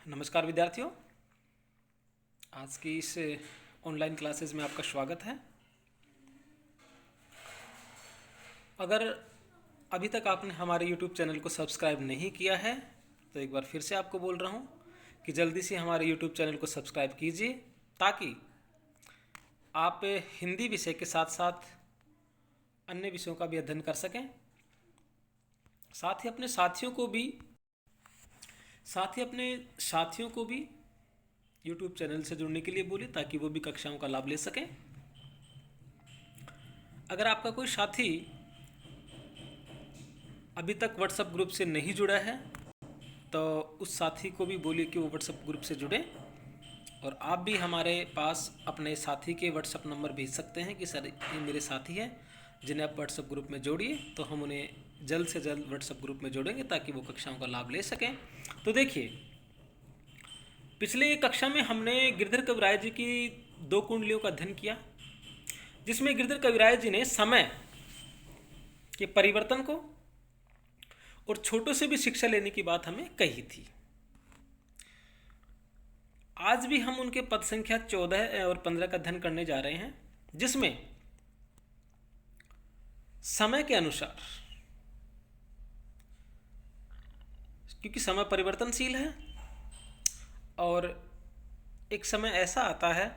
नमस्कार विद्यार्थियों। आज की इस ऑनलाइन क्लासेस में आपका स्वागत है। अगर अभी तक आपने हमारे YouTube चैनल को सब्सक्राइब नहीं किया है तो एक बार फिर से आपको बोल रहा हूँ कि जल्दी से हमारे YouTube चैनल को सब्सक्राइब कीजिए ताकि आप हिंदी विषय के साथ साथ अन्य विषयों का भी अध्ययन कर सकें। साथ ही अपने साथियों को भी YouTube चैनल से जुड़ने के लिए बोलिए ताकि वो भी कक्षाओं का लाभ ले सकें। अगर आपका कोई साथी अभी तक व्हाट्सएप ग्रुप से नहीं जुड़ा है तो उस साथी को भी बोलिए कि वो व्हाट्सएप ग्रुप से जुड़े। और आप भी हमारे पास अपने साथी के व्हाट्सएप नंबर भेज सकते हैं कि सर ये मेरे साथी हैं जिन्हें आप व्हाट्सएप ग्रुप में जोड़िए, तो हम उन्हें जल्द से जल्द व्हाट्सएप ग्रुप में जोड़ेंगे ताकि वो कक्षाओं का लाभ ले सकें। तो देखिए, पिछले कक्षा में हमने गिरधर कविराज जी की 2 कुंडलियों का अध्ययन किया, जिसमें गिरधर कविराज जी ने समय के परिवर्तन को और छोटों से भी शिक्षा लेने की बात हमें कही थी। आज भी हम उनके पद संख्या 14 और 15 का अध्ययन करने जा रहे हैं, जिसमें समय के अनुसार, क्योंकि समय परिवर्तनशील है और एक समय ऐसा आता है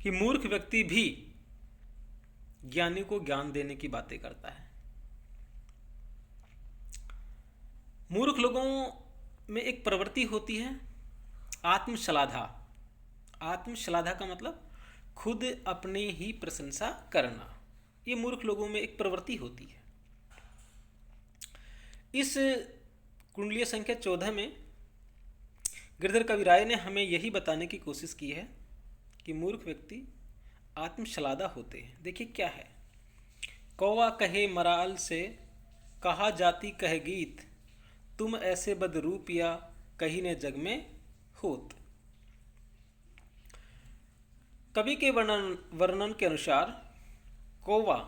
कि मूर्ख व्यक्ति भी ज्ञानी को ज्ञान देने की बातें करता है। मूर्ख लोगों में एक प्रवृत्ति होती है आत्मश्लाघा। आत्मश्लाघा का मतलब खुद अपने ही प्रशंसा करना। ये मूर्ख लोगों में एक प्रवृत्ति होती है। इस कुंडलीय संख्या 14 में गिरधर कविराय ने हमें यही बताने की कोशिश की है कि मूर्ख व्यक्ति आत्मश्लाघा होते हैं। देखिए क्या है। कौवा कहे मराल से, कहा जाती कह गीत, तुम ऐसे बदरूपिया कहीं ने जग में होत। कवि के वर्णन के अनुसार कौवा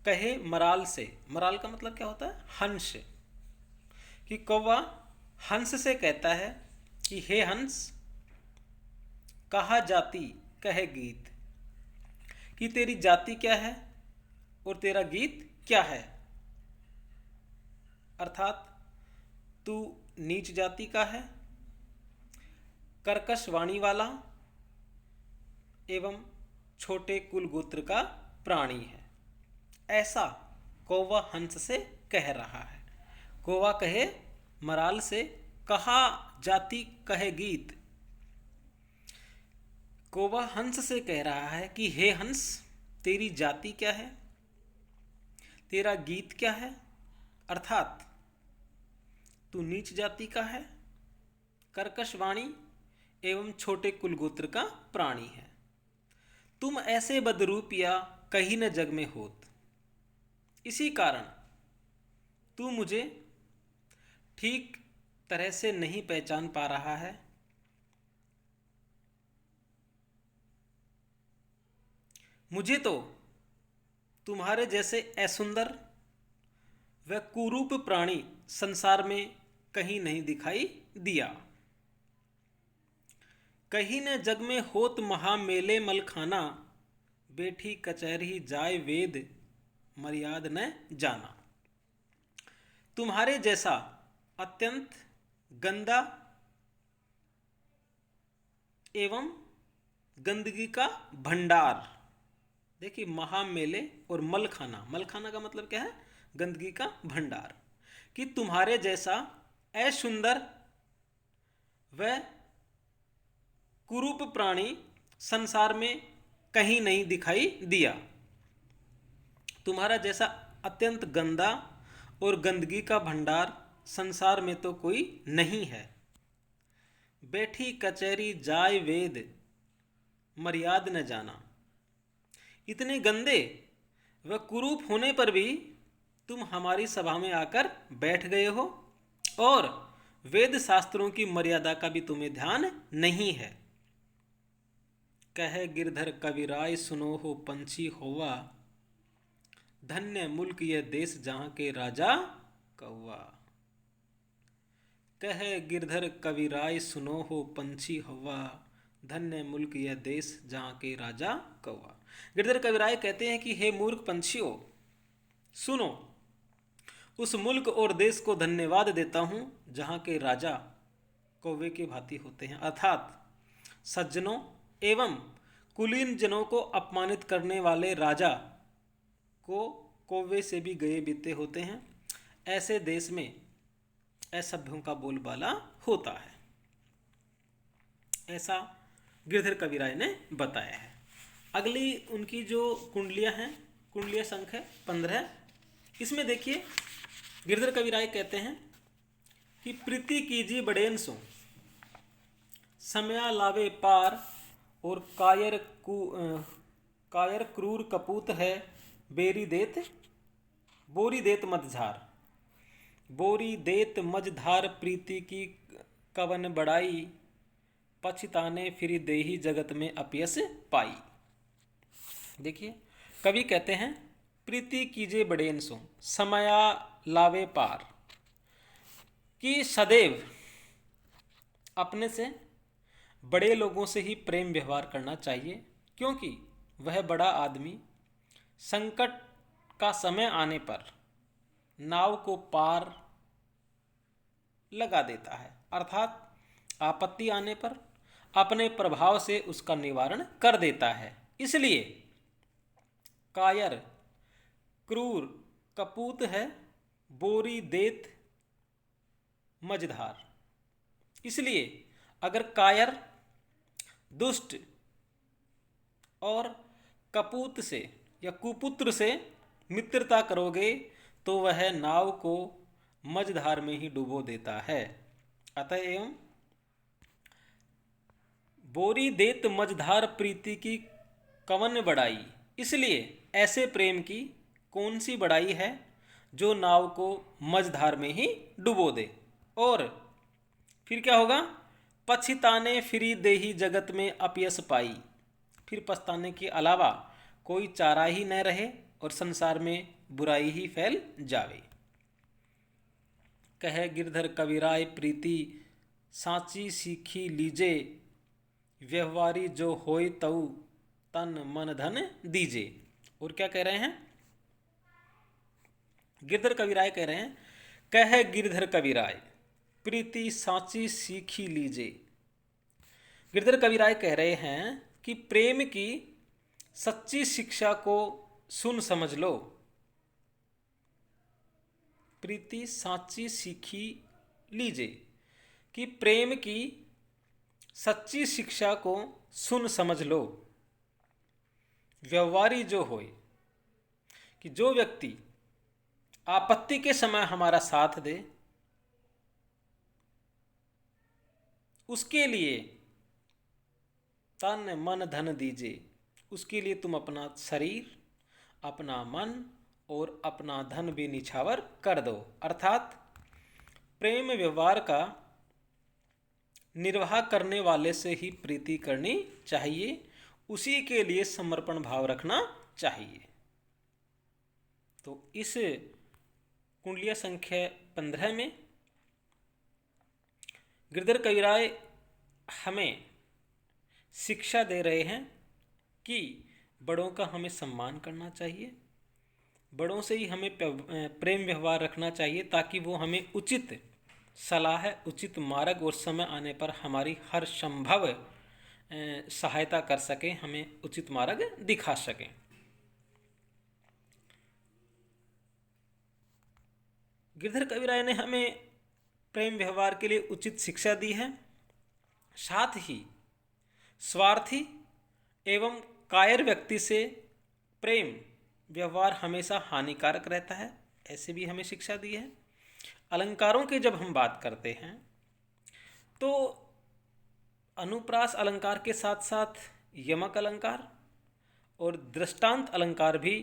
कहे मराल से, मराल का मतलब क्या होता है? हंस। कि कौवा हंस से कहता है कि हे हंस, कहा जाती कहे गीत, कि तेरी जाति क्या है और तेरा गीत क्या है। अर्थात तू नीच जाति का है, कर्कश वाणी वाला एवं छोटे कुल गोत्र का प्राणी है। ऐसा कौवा हंस से कह रहा है। कौवा कहे मराल से, कहा जाति कहे गीत। कौवा हंस से कह रहा है कि हे हंस, तेरी जाति क्या है, तेरा गीत क्या है। अर्थात तू नीच जाति का है, कर्कश वाणी एवं छोटे कुल गोत्र का प्राणी है। तुम ऐसे बदरूपिया कहीं न जग में होत। इसी कारण तू मुझे ठीक तरह से नहीं पहचान पा रहा है। मुझे तो तुम्हारे जैसे असुंदर व कुरूप प्राणी संसार में कहीं नहीं दिखाई दिया। कहीं न जग में होत महा मेले मलखाना, बैठी कचहरी जाय वेद मर्याद न जाना। तुम्हारे जैसा अत्यंत गंदा एवं गंदगी का भंडार। देखिए, महामेले और मलखाना, मलखाना का मतलब क्या है? गंदगी का भंडार। कि तुम्हारे जैसा असुंदर व कुरूप प्राणी संसार में कहीं नहीं दिखाई दिया। तुम्हारा जैसा अत्यंत गंदा और गंदगी का भंडार संसार में तो कोई नहीं है। बैठी कचहरी जाय वेद मर्याद न जाना। इतने गंदे व कुरूप होने पर भी तुम हमारी सभा में आकर बैठ गए हो और वेद शास्त्रों की मर्यादा का भी तुम्हें ध्यान नहीं है। कह गिरधर कविराय सुनो हो पंछी होवा, धन्य मुल्क यह देश जहां के राजा कौवा। कह गिरधर कविराय सुनो हो पंछी हवा, धन्य मुल्क यह देश जहाँ के राजा कौवा। गिरधर कविराय कहते हैं कि हे मूर्ख पंछियों, सुनो, उस मुल्क और देश को धन्यवाद देता हूँ जहाँ के राजा कौवे के भांति होते हैं, अर्थात सज्जनों एवं कुलीन जनों को अपमानित करने वाले राजा को कौवे से भी गए बीते होते हैं। ऐसे देश में असभ्यों का बोलबाला होता है, ऐसा गिरधर कविराय ने बताया है। अगली उनकी जो कुंडलियाँ हैं, कुंडलिया संख्या 15, इसमें देखिए गिरधर कविराय कहते हैं कि प्रीति कीजिए बड़ेन सो, समया लावे पार, और कायर क्रूर कपूत है, बोरी देत मझधार। बोरी देत मझधार प्रीति की कवन बड़ाई, पछताने फिर देही जगत में अपयस पाई। देखिए कवि कहते हैं प्रीति कीजिए बड़ेन सो, समया लावे पार, कि सदैव अपने से बड़े लोगों से ही प्रेम व्यवहार करना चाहिए, क्योंकि वह बड़ा आदमी संकट का समय आने पर नाव को पार लगा देता है, अर्थात आपत्ति आने पर अपने प्रभाव से उसका निवारण कर देता है। इसलिए कायर क्रूर कपूत है, बोरी देत मझधार। इसलिए अगर कायर दुष्ट और कपूत से या कुपुत्र से मित्रता करोगे तो वह नाव को मझधार में ही डुबो देता है। अतएव बोरी देत मझधार प्रीति की कवन बड़ाई, इसलिए ऐसे प्रेम की कौन सी बड़ाई है जो नाव को मझधार में ही डुबो दे। और फिर क्या होगा, पछताने फिरी देही जगत में अपयस पाई, फिर पछताने के अलावा कोई चारा ही न रहे और संसार में बुराई ही फैल जावे। कह गिरधर कविराय प्रीति साची सीखी लीजे, व्यवहारी जो होय तऊ तन मन धन दीजे। और क्या कह रहे हैं, गिरधर कविराय कह रहे हैं कह गिरधर कविराय प्रीति साची सीखी लीजे। गिरधर कविराय कह रहे हैं कि प्रेम की सच्ची शिक्षा को सुन समझ लो। प्रीति साची सीखी लीजे, कि प्रेम की सच्ची शिक्षा को सुन समझ लो। व्यवहारी जो होए, कि जो व्यक्ति आपत्ति के समय हमारा साथ दे, उसके लिए तन मन धन दीजिए, उसके लिए तुम अपना शरीर, अपना मन और अपना धन भी निछावर कर दो। अर्थात प्रेम व्यवहार का निर्वाह करने वाले से ही प्रीति करनी चाहिए, उसी के लिए समर्पण भाव रखना चाहिए। तो इस कुंडलिया संख्या 15 में गिरधर कविराय हमें शिक्षा दे रहे हैं कि बड़ों का हमें सम्मान करना चाहिए, बड़ों से ही हमें प्रेम व्यवहार रखना चाहिए, ताकि वो हमें उचित सलाह, उचित मार्ग और समय आने पर हमारी हर संभव सहायता कर सकें, हमें उचित मार्ग दिखा सकें। गिरधर कविराय ने हमें प्रेम व्यवहार के लिए उचित शिक्षा दी है। साथ ही स्वार्थी एवं कायर व्यक्ति से प्रेम व्यवहार हमेशा हानिकारक रहता है, ऐसे भी हमें शिक्षा दी है। अलंकारों की जब हम बात करते हैं तो अनुप्रास अलंकार के साथ साथ यमक अलंकार और दृष्टांत अलंकार भी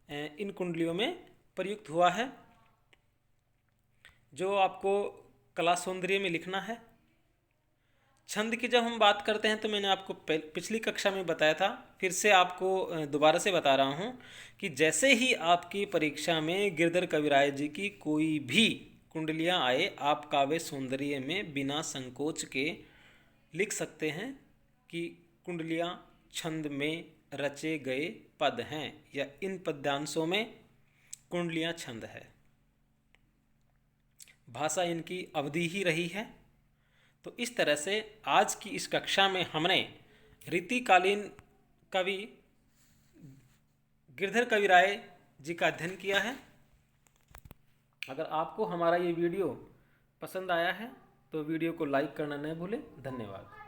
इन कुंडलियों में प्रयुक्त हुआ है, जो आपको कला सौंदर्य में लिखना है। छंद की जब हम बात करते हैं तो मैंने आपको पिछली कक्षा में बताया था, फिर से आपको दोबारा से बता रहा हूँ कि जैसे ही आपकी परीक्षा में गिरधर कविराय जी की कोई भी कुंडलियाँ आए आप काव्य सौंदर्य में बिना संकोच के लिख सकते हैं कि कुंडलियाँ छंद में रचे गए पद हैं या इन पद्यांशों में कुंडलियाँ छंद है। भाषा इनकी अवधि ही रही है। तो इस तरह से आज की इस कक्षा में हमने रीतिकालीन कवि गिरधर कविराय जी का अध्ययन किया है। अगर आपको हमारा ये वीडियो पसंद आया है तो वीडियो को लाइक करना न भूलें। धन्यवाद।